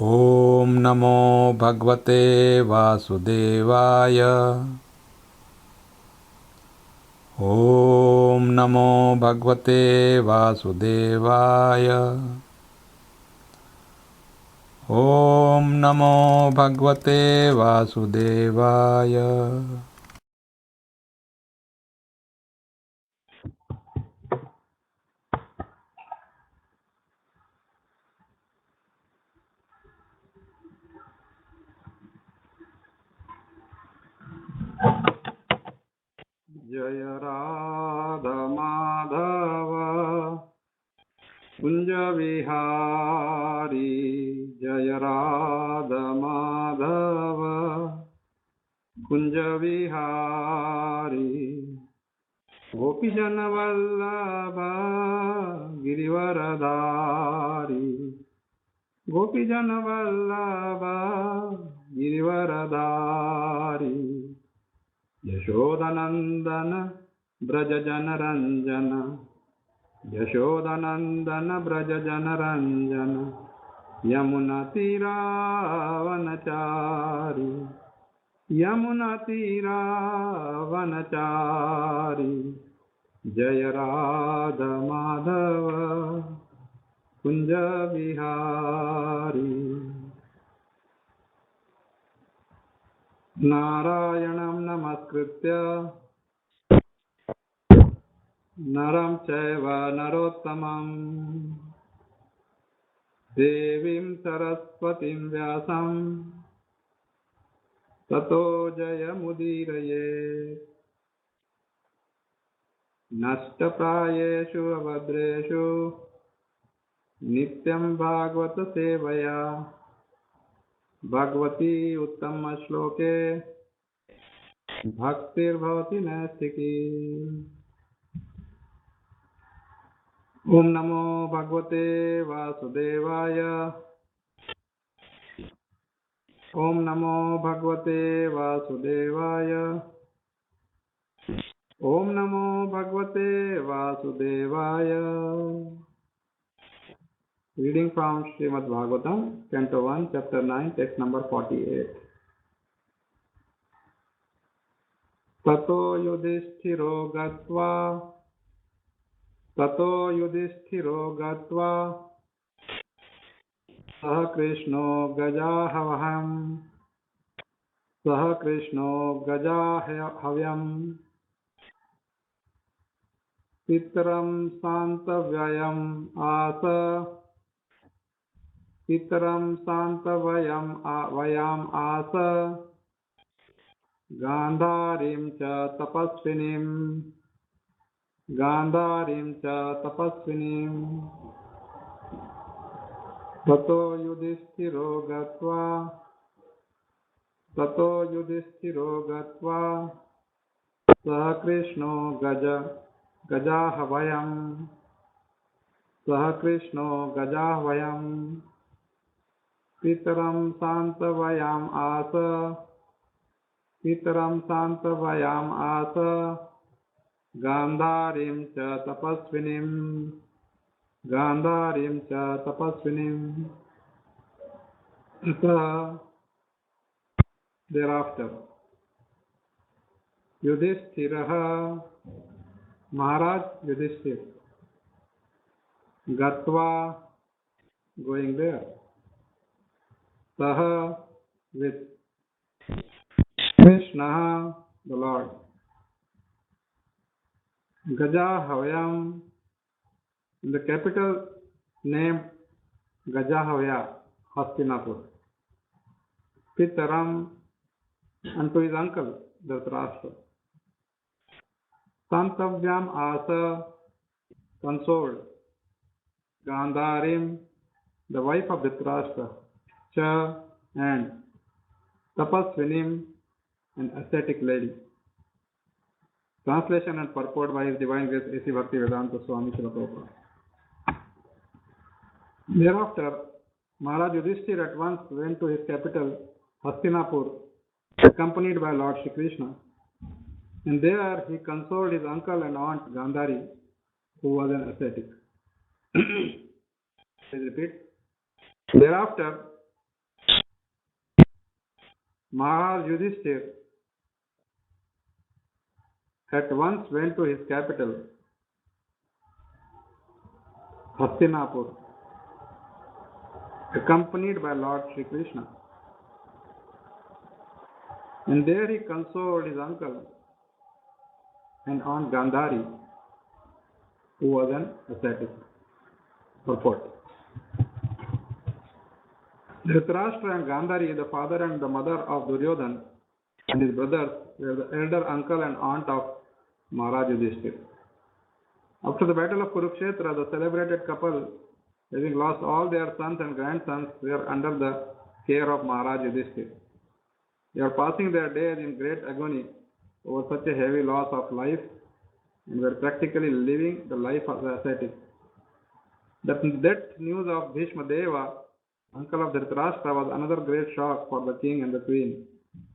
ॐ नमो भगवते वासुदेवाय। ॐ नमो भगवते वासुदेवाय। ॐ नमो भगवते वासुदेवाय। जय राधा माधव कुंज विहारी, जय राधा माधव कुंज विहारी। गोपीजन वल्लभ गिरिवरधारी, गोपीजन वल्लभ गिरिवरधारी। यशोदानंदन ब्रज जन रंजन, यशोदानंदन ब्रज जन रंजन। यमुना तीरावनचारी, यमुना तीरावनचारी। जय राधा माधव कुंज विहारी। नारायणं नमस्कृत्य नरं चैव नरोत्तमं, देवीं सरस्वतीं व्यासं ततो जयमुदीरयेत्। नष्टप्रायेषु अभद्रेषु नित्यं भागवत सेवया, भगवती उत्तम श्लोके भक्तिर्भवति नैष्ठिकी। ओम नमो भगवते वासुदेवाय। ओम नमो भगवते वासुदेवाय। ओम नमो भगवते वासुदेवाय। Reading from Srimad Bhagavatam, Canto 1, Chapter 9, Text number 48. ततो युधिष्ठिरो गत्वा सह कृष्णो गजाहव्यम् पितरं शान्तव्ययम् आस गांधारीं च तपस्विनीम्। ततो युधिष्ठिरो गत्वा सह कृष्णो गजाह्वयम् पितरं शान्तव्ययम् आस गांधारीं च तपस्विनीम्। Thereafter Yudhishthirah, Maharaj Yudhishthir, Gatva, going there, Saha, with Krishna, the Lord, Gajahavyam, the capital named Gajahavya, Hastinapur, Pitaram, unto his uncle Dhritarashtra, Santavyam asa, consoled, Gandharim, the wife of Dhritarashtra, Cha, and Tapasvinim, an ascetic lady. Translation and purport by His Divine Grace A.C. Bhaktivedanta Swami Srila Prabhupada. Thereafter, Maharaj Yudhishthir at once went to his capital, Hastinapur, accompanied by Lord Shri Krishna, and there he consoled his uncle and aunt Gandhari, who was an ascetic. Please repeat. Thereafter, Maharaj Yudhishthir at once went to his capital, Hastinapur, accompanied by Lord Sri Krishna. And there he consoled his uncle and aunt Gandhari, who was an ascetic. Purport. Dhritarashtra and Gandhari, the father and the mother of Duryodhan, and his brothers were the elder uncle and aunt of Maharaj Yudhishthir. After the battle of Kurukshetra, the celebrated couple, having lost all their sons and grandsons, were under the care of Maharaj Yudhishthir. They are passing their days in great agony over such a heavy loss of life and were practically living the life of the ascetic. The death news of Bhishma Deva, uncle of Dhritarashtra, was another great shock for the king and the queen,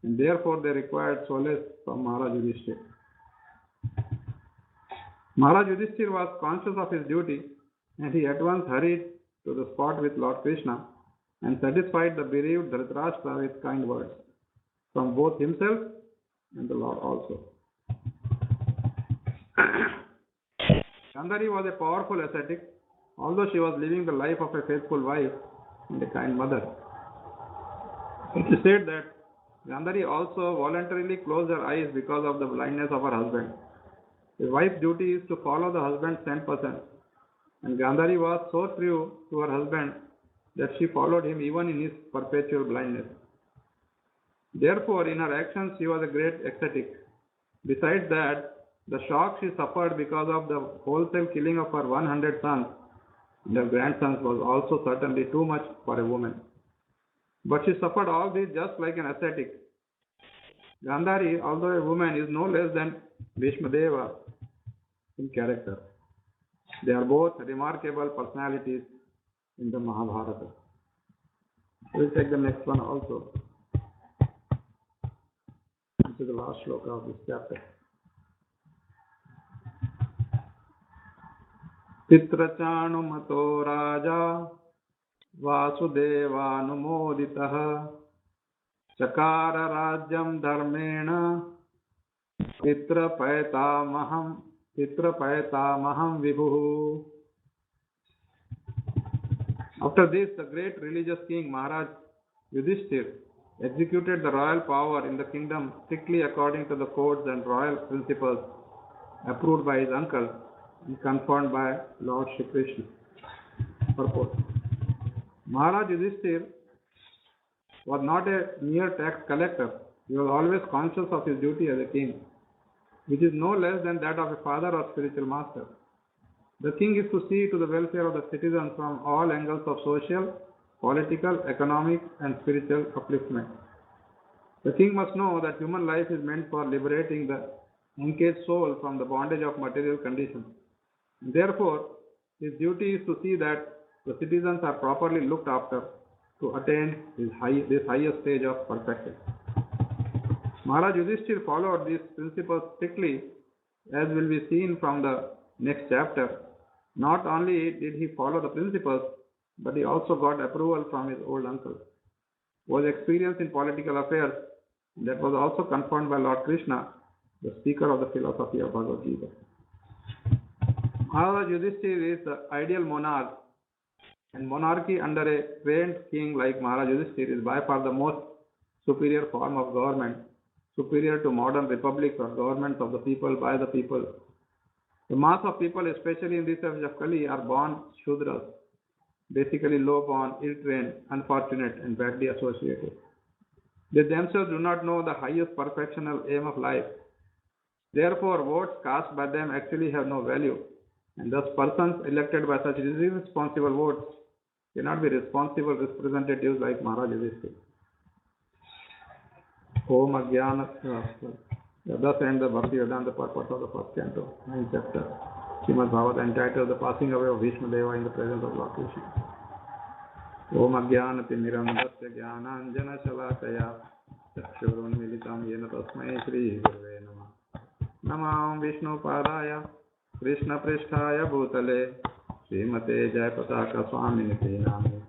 and therefore they required solace from Maharaj Yudhishthir. Maharaj Yudhishthir was conscious of his duty, and he at once hurried to the spot with Lord Krishna and satisfied the bereaved Dhritarashtra with kind words from both himself and the Lord also. Gandhari was a powerful ascetic, although she was living the life of a faithful wife and a kind mother. It is said that Gandhari also voluntarily closed her eyes because of the blindness of her husband. A wife's duty is to follow the husband's 10%, and Gandhari was so true to her husband that she followed him even in his perpetual blindness. Therefore, in her actions, she was a great ascetic. Besides that, the shock she suffered because of the wholesale killing of her 100 sons and her grandsons was also certainly too much for a woman. But she suffered all this just like an ascetic. Gandhari, although a woman, is no less than Bhishma Deva in character. They are both remarkable personalities in the Mahabharata. We'll take the next one also. This is the last shloka of this chapter. Titrachanumato Raja Vasudevānumoditaha Chakara Rajyam Dharmena Titrapaitamaham Vibhuhu. After this, the great religious king Maharaj Yudhishthir executed the royal power in the kingdom strictly according to the codes and royal principles approved by his uncle and confirmed by Lord Shri Krishna. Purport. Maharaj Yudhishthir was not a mere tax collector. He was always conscious of his duty as a king, which is no less than that of a father or spiritual master. The king is to see to the welfare of the citizens from all angles of social, political, economic, and spiritual upliftment. The king must know that human life is meant for liberating the encaged soul from the bondage of material conditions. Therefore, his duty is to see that the citizens are properly looked after to attain this highest stage of perfection. Maharaj Yudhishthir followed these principles strictly, as will be seen from the next chapter. Not only did he follow the principles, but he also got approval from his old uncle, who was experienced in political affairs. That was also confirmed by Lord Krishna, the speaker of the philosophy of Bhagavad Gita. Maharaj Yudhishthir is the ideal monarch, and monarchy under a trained king like Maharaj Yudhishthir is by far the most superior form of government, superior to modern republics or governments of the people by the people. The mass of people, especially in this age of Kali, are born Shudras, basically low-born, ill-trained, unfortunate, and badly associated. They themselves do not know the highest perfectional aim of life. Therefore, votes cast by them actually have no value, and thus persons elected by such irresponsible votes cannot be responsible representatives like Maharaj Yudhishthir. Om Ajnana. Thus ends the Bhakti Vedanta purport of the first canto, 9th chapter, Srimad Bhagavatam, entitled The Passing Away of Bhishma Deva in the Presence of Lord Krishna. Om Ajnanati Miramdasya Jnananjana Shalakaya Chakshurunmilitam Yena Tasmai Shri Gurave Namah. Namam Vishnu Padaya Krishna Pristhaya Bhutale Srimate Jayapataka Swaminiti Name.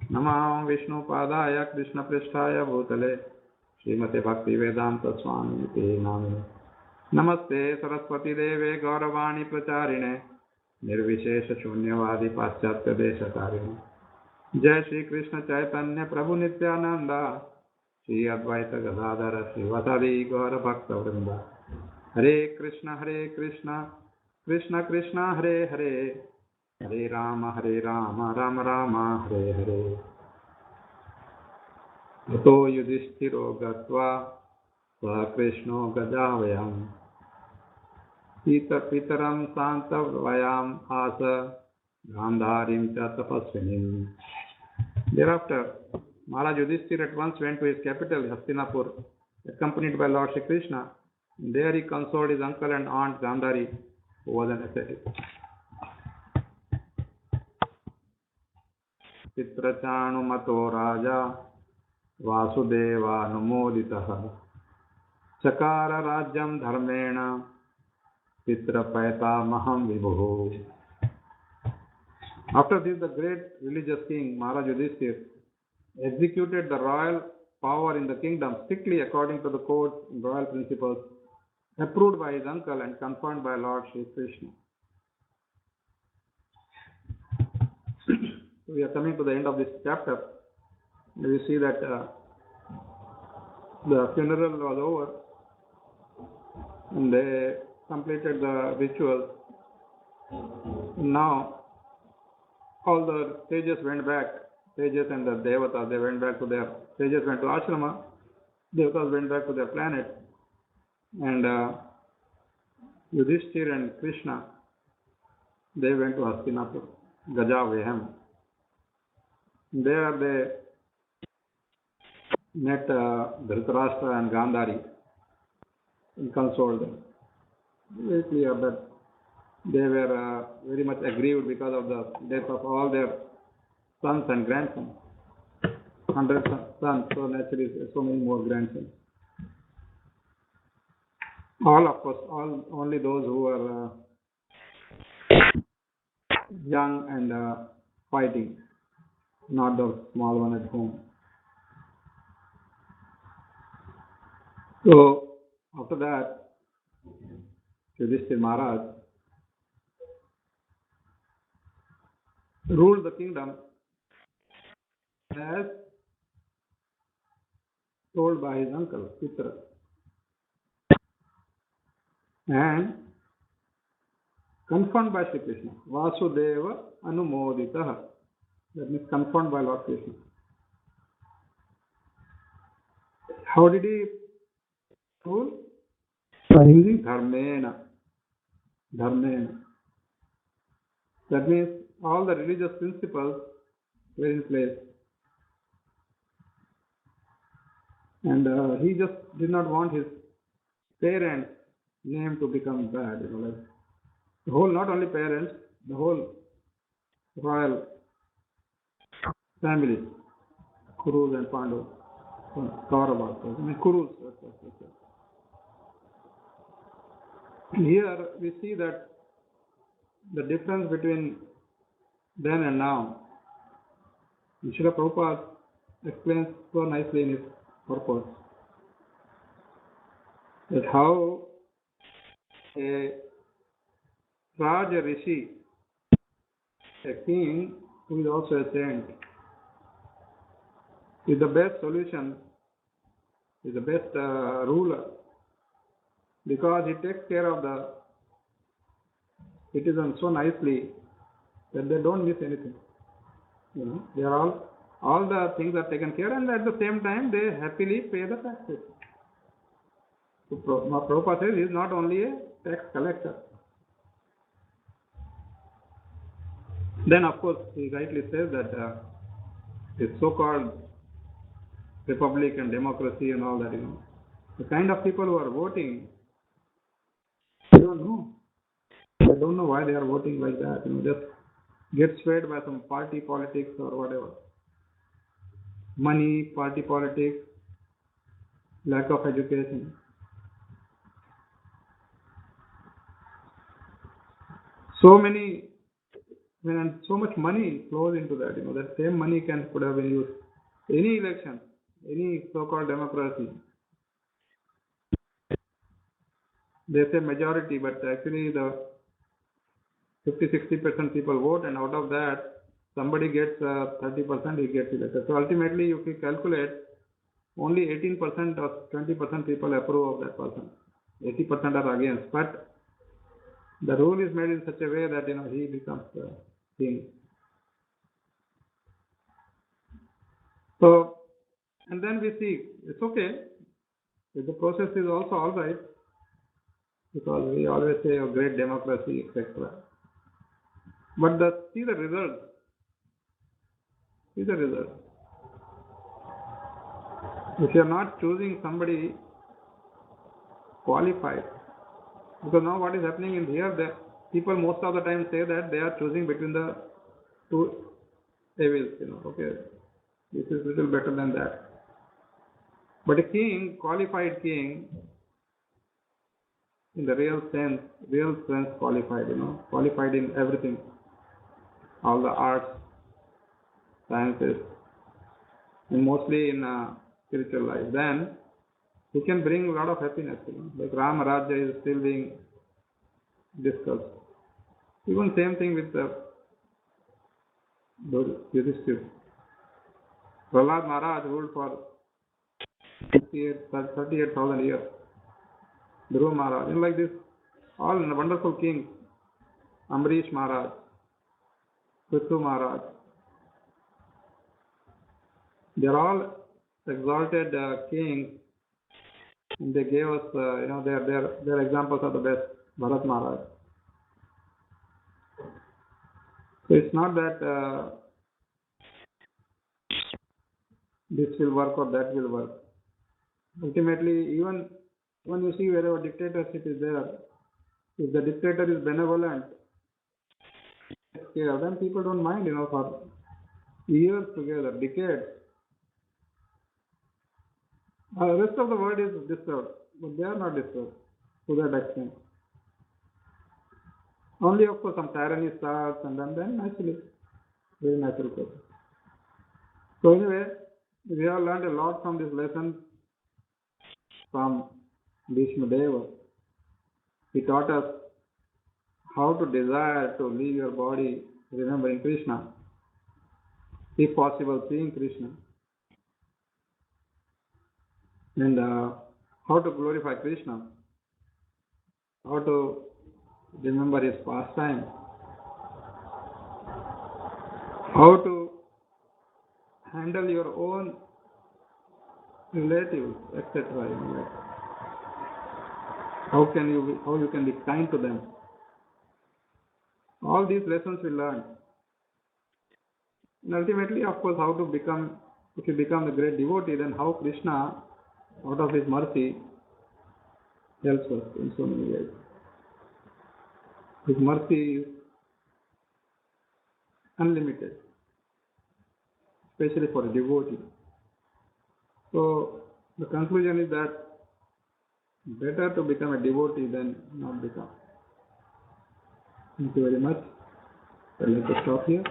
Namam Vishnu Padaya Krishna Pristhaya Bhutale श्रीमते भक्तिवेदांत स्वामी ते नामिने। नमस्ते सरस्वती देवे गौरवाणी प्रचारिणे निर्विशेष शून्यवादी पाश्चात्य देशकारिणे। जय श्री कृष्ण चैतन्य प्रभु नित्यानंद श्री अद्वैत गदाधर श्रीवासादि गौर भक्त वृंद। हरे कृष्ण कृष्ण कृष्ण हरे हरे, हरे राम राम राम हरे हरे। ततो युधिष्ठिरो गत्वा स कृष्णो गजावयम् पितरं शान्तवयाम् आस गान्धारीं च तपस्विनीम्। Thereafter, Maharaj Yudhishthira at once went to his capital, Hastinapur, accompanied by Lord Shri Krishna. There he consoled his uncle and aunt Gandhari, who was an ascetic. Pitrachanumato Raja Vasudevanumoditaha Chakara Rajyam Dharmena Pitrapaita Maham Vibhu. After this, the great religious king Maharaj Yudhishthira executed the royal power in the kingdom strictly according to the codes and royal principles approved by his uncle and confirmed by Lord Shri Krishna. We are coming to the end of this chapter. We see that the funeral was over and they completed the ritual. Now all the sages went back, sages and the devatas, they went back to their, sages went to ashrama, devatas went back to their planet, and Yudhishthir and Krishna, they went to Hastinapur, Gajavayam. There they met Dhritarashtra and Gandhari and consoled them. Very clear that they were very much aggrieved because of the death of all their sons and grandsons. 100 sons, so naturally so many more grandsons. All, of course, only those who were young and fighting, not the small one at home. So after that, Yudhishthira Maharaj ruled the kingdom as told by his uncle Pitra, and confirmed by Shri Krishna. Vasudeva Anumoditaha. That means confirmed by Lord Krishna. How did he rule? Using Dharmena. Dharmena. That means all the religious principles were in place. And he just did not want his parents' name to become bad. Like the whole, not only parents, the whole royal family, Kurus and Pandavas, Kauravas, Kurus. Here we see that the difference between then and now, Srila Prabhupada explains so nicely in his purpose that how a Raja Rishi, a king who is also a saint, is the best solution, is the best ruler, because he takes care of the citizens so nicely that they don't miss anything. You know, they are all the things are taken care, and at the same time they happily pay the taxes. So Prabhupada says he is not only a tax collector. Then of course he rightly says that this so-called republic and democracy and all that, you know, the kind of people who are voting, I don't know. I don't know why they are voting like that. You know, just get swayed by some party politics or whatever. Money, party politics, lack of education. So many, and so much money flows into that. You know, that same money could have been used any election, any so-called democracy. they say majority, but actually the 50-60% people vote, and out of that, somebody gets 30%, he gets elected. So ultimately, if you calculate, only 18% or 20% people approve of that person. 80% are against. But the rule is made in such a way that he becomes the king. So, and then we see it's okay. The process is also all right, because we always say a great democracy, etc. But see the result. See the result. If you are not choosing somebody qualified, because now what is happening in here, that people most of the time say that they are choosing between the two evils. Okay, this is little better than that. But a king, qualified king, in the real sense qualified, qualified in everything, all the arts, sciences, and mostly in spiritual life, then he can bring a lot of happiness. Like Ram Rajya is still being discussed. Even same thing with the Yudhishthira. Prahlad Maharaj ruled for 38,000 years. Dhruva Maharaj, and like this, all wonderful kings. Amrish Maharaj, Prithu Maharaj, they are all exalted kings, and they gave us, their examples are the best. Bharat Maharaj. So it's not that this will work or that will work. Ultimately, even when you see wherever dictatorship is there, if the dictator is benevolent, then people don't mind, for years together, decades. The rest of the world is disturbed, but they are not disturbed to that extent. Only, of course, some tyranny starts, and then naturally, very natural process. So anyway, we have learned a lot from this lesson from Bhishma Deva. He taught us how to desire to leave your body remembering Krishna, if possible seeing Krishna, and how to glorify Krishna, how to remember his pastime, how to handle your own relatives, etc. How you can be kind to them. All these lessons we learn. And ultimately, of course, how to become, if you become a great devotee, then how Krishna, out of his mercy, helps us in so many ways. His mercy is unlimited, especially for a devotee. So the conclusion is that better to become a devotee than not become. Thank you very much. I'd like to stop here.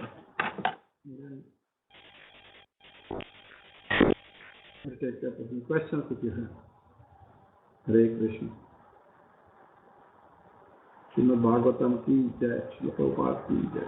I'll take up some questions if you have. Hare Krishna. Srimad Bhagavatam ki jai, Shri Prabhupada ki jai.